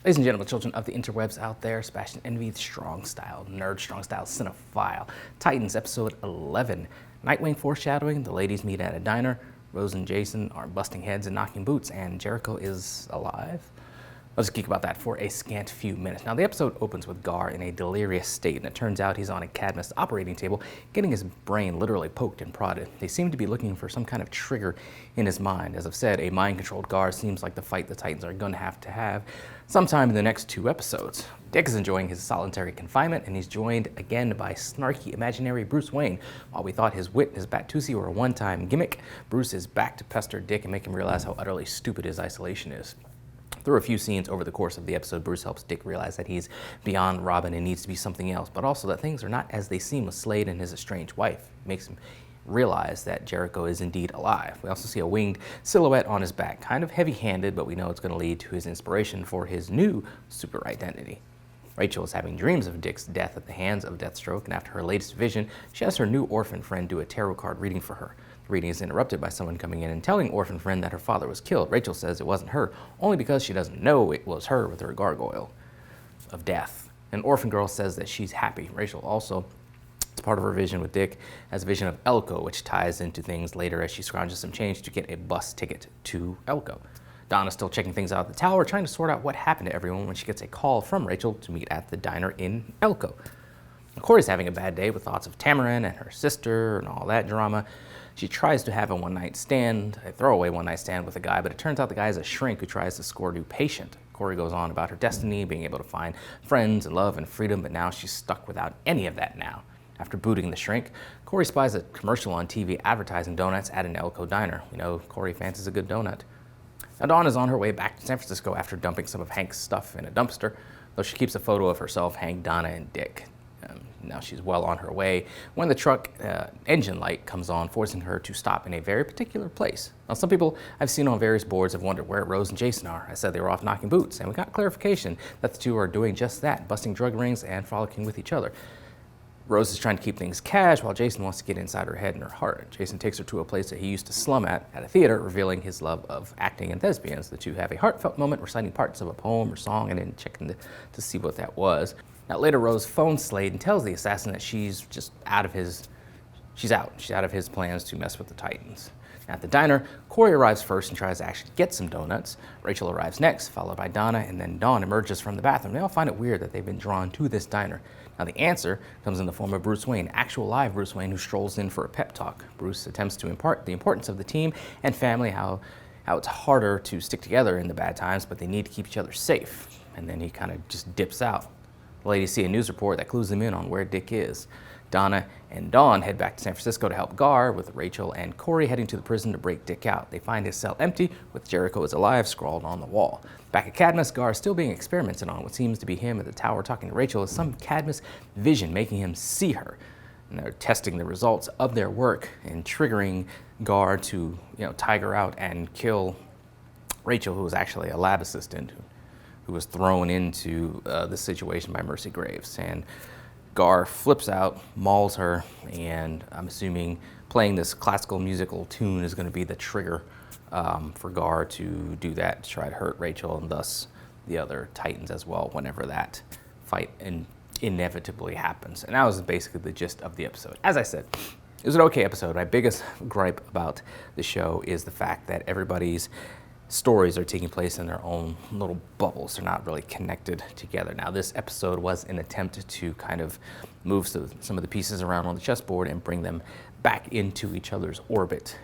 Ladies and gentlemen, children of the interwebs out there, Sebastian Envy, strong style, nerd, strong style, cinephile. Titans, episode 11. Nightwing foreshadowing, the ladies meet at a diner, Rose and Jason are busting heads and knocking boots, and Jericho is alive? Let's geek about that for a scant few minutes. Now, the episode opens with Gar in a delirious state, and it turns out he's on a Cadmus operating table, getting his brain literally poked and prodded. They seem to be looking for some kind of trigger in his mind. As I've said, a mind-controlled Gar seems like the fight the Titans are going to have sometime in the next 2 episodes. Dick is enjoying his solitary confinement, and he's joined again by snarky imaginary Bruce Wayne. While we thought his wit and his Batusi were a one-time gimmick, Bruce is back to pester Dick and make him realize how utterly stupid his isolation is. Through a few scenes over the course of the episode, Bruce helps Dick realize that he's beyond Robin and needs to be something else, but also that things are not as they seem with Slade and his estranged wife. It makes him realize that Jericho is indeed alive. We also see a winged silhouette on his back, kind of heavy-handed, but we know it's going to lead to his inspiration for his new super identity. Rachel is having dreams of Dick's death at the hands of Deathstroke, and after her latest vision, she has her new orphan friend do a tarot card reading for her. The reading is interrupted by someone coming in and telling orphan friend that her father was killed. Rachel says it wasn't her, only because she doesn't know it was her with her gargoyle of death. An orphan girl says that she's happy. Rachel also, as part of her vision with Dick, has a vision of Elko, which ties into things later as she scrounges some change to get a bus ticket to Elko. Donna's still checking things out at the tower, trying to sort out what happened to everyone when she gets a call from Rachel to meet at the diner in Elko. Corey's having a bad day with thoughts of Tamarin and her sister and all that drama. She tries to have a throwaway one-night stand with a guy, but it turns out the guy is a shrink who tries to score a new patient. Corey goes on about her destiny, being able to find friends and love and freedom, but now she's stuck without any of that now. After booting the shrink, Corey spies a commercial on TV advertising donuts at an Elko diner. We know Corey fancies a good donut. Now, Dawn is on her way back to San Francisco after dumping some of Hank's stuff in a dumpster, though she keeps a photo of herself, Hank, Donna, and Dick. Now she's well on her way when the truck engine light comes on, forcing her to stop in a very particular place. Now, some people I've seen on various boards have wondered where Rose and Jason are. I said they were off knocking boots, and we got clarification that the two are doing just that, busting drug rings and frolicking with each other. Rose is trying to keep things cash, while Jason wants to get inside her head and her heart. Jason takes her to a place that he used to slum at a theater, revealing his love of acting and thespians. The two have a heartfelt moment reciting parts of a poem or song and then checking to see what that was. Now, later, Rose phones Slade and tells the assassin that she's just out of his plans to mess with the Titans. At the diner, Corey arrives first and tries to actually get some donuts. Rachel arrives next, followed by Donna, and then Dawn emerges from the bathroom. They all find it weird that they've been drawn to this diner. Now, the answer comes in the form of Bruce Wayne, actual live Bruce Wayne, who strolls in for a pep talk. Bruce attempts to impart the importance of the team and family, how it's harder to stick together in the bad times, but they need to keep each other safe. And then he kind of just dips out. The ladies see a news report that clues them in on where Dick is. Donna and Dawn head back to San Francisco to help Gar, with Rachel and Corey heading to the prison to break Dick out. They find his cell empty, with Jericho is alive scrawled on the wall. Back at Cadmus, Gar is still being experimented on. What seems to be him at the tower talking to Rachel is some Cadmus vision making him see her. And they're testing the results of their work and triggering Gar to, tiger out and kill Rachel, who was actually a lab assistant who was thrown into this situation by Mercy Graves. And Gar flips out, mauls her, and I'm assuming playing this classical musical tune is going to be the trigger for Gar to do that, to try to hurt Rachel and thus the other Titans as well whenever that fight inevitably happens. And that was basically the gist of the episode. As I said, it was an okay episode. My biggest gripe about the show is the fact that everybody's stories are taking place in their own little bubbles. They're not really connected together. Now, this episode was an attempt to kind of move some of the pieces around on the chessboard and bring them back into each other's orbit.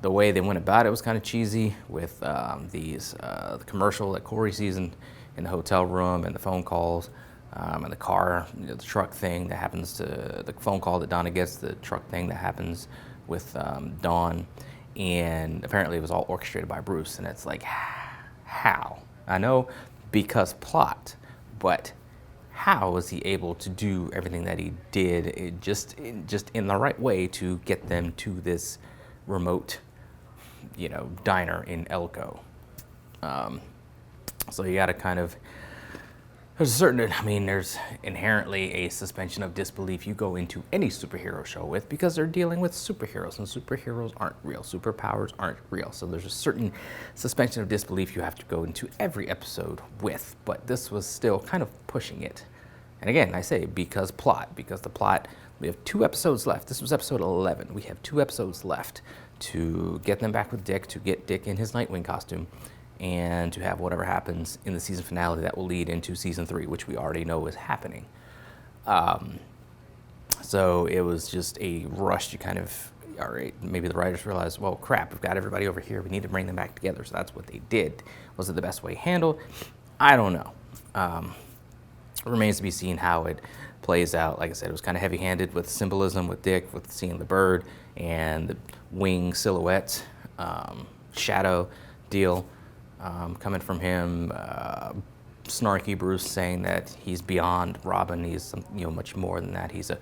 The way they went about it was kind of cheesy with the commercial that Corey sees in the hotel room and the phone calls and the car, the truck thing that happens to the phone call that Donna gets, the truck thing that happens with Dawn. And apparently it was all orchestrated by Bruce, and it's like, how? I know because plot, but how was he able to do everything that he did just in the right way to get them to this remote, diner in Elko? So you got to kind of There's inherently a suspension of disbelief you go into any superhero show with because they're dealing with superheroes, and superheroes aren't real. Superpowers aren't real. So there's a certain suspension of disbelief you have to go into every episode with, but this was still kind of pushing it. And again, I say because the plot, we have 2 episodes left. This was episode 11. We have 2 episodes left to get them back with Dick, to get Dick in his Nightwing costume, and to have whatever happens in the season finale that will lead into season 3, which we already know is happening. So it was just a rush to kind of, all right, maybe the writers realized, well, crap, we've got everybody over here. We need to bring them back together. So that's what they did. Was it the best way handled? I don't know. It remains to be seen how it plays out. Like I said, it was kind of heavy-handed with symbolism with Dick, with seeing the bird and the wing silhouette, shadow deal. Coming from him, snarky Bruce saying that he's beyond Robin. He's much more than that. He's a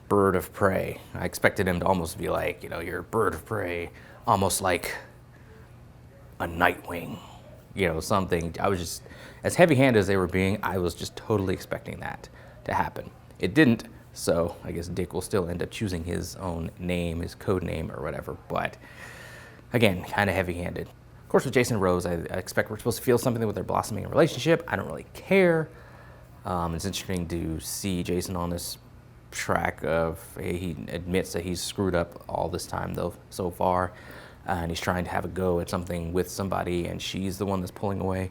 bird of prey. I expected him to almost be like, you're a bird of prey, almost like a Nightwing, something. I was just, as heavy-handed as they were being, I was just totally expecting that to happen. It didn't, so I guess Dick will still end up choosing his own name, his code name or whatever, but again, kind of heavy-handed. Of course, with Jason and Rose, I expect we're supposed to feel something with their blossoming relationship. I don't really care. It's interesting to see Jason on this track of, he admits that he's screwed up all this time, though, so far, and he's trying to have a go at something with somebody, and she's the one that's pulling away.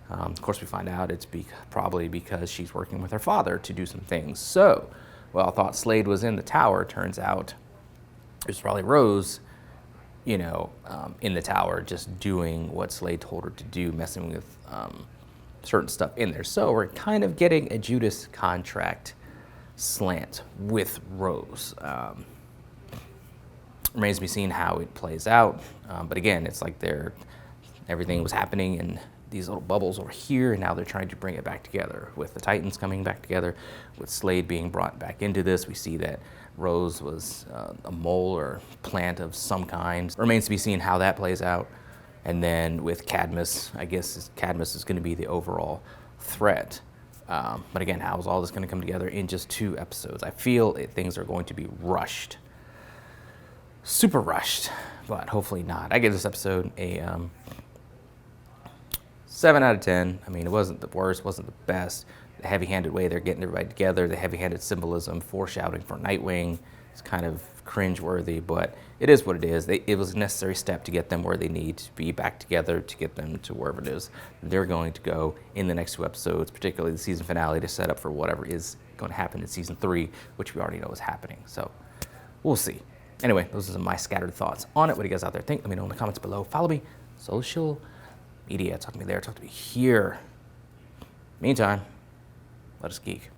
Of course, we find out it's probably because she's working with her father to do some things. So, well, I thought Slade was in the tower. Turns out it was probably Rose, in the tower, just doing what Slade told her to do, messing with certain stuff in there. So we're kind of getting a Judas contract slant with Rose. Remains to be seen how it plays out. But again, it's like everything was happening in these little bubbles over here, and now they're trying to bring it back together. With the Titans coming back together, with Slade being brought back into this, we see that Rose was a mole or plant of some kind. Remains to be seen how that plays out. And then with Cadmus, I guess Cadmus is going to be the overall threat. But again, how is all this going to come together in just 2 episodes? I feel things are going to be rushed. Super rushed, but hopefully not. I give this episode a 7 out of 10. I mean, it wasn't the worst, wasn't the best. The heavy-handed way they're getting everybody together, the heavy-handed symbolism, foreshadowing for Nightwing, it's kind of cringe-worthy, but it is what it is. It was a necessary step to get them where they need to be back together, to get them to wherever it is they're going to go in the next 2 episodes, particularly the season finale, to set up for whatever is going to happen in season 3, which we already know is happening. So we'll see. Anyway, those are my scattered thoughts on it. What do you guys out there think? Let me know in the comments below. Follow me, social media. Talk to me there, talk to me here. Meantime, let us geek.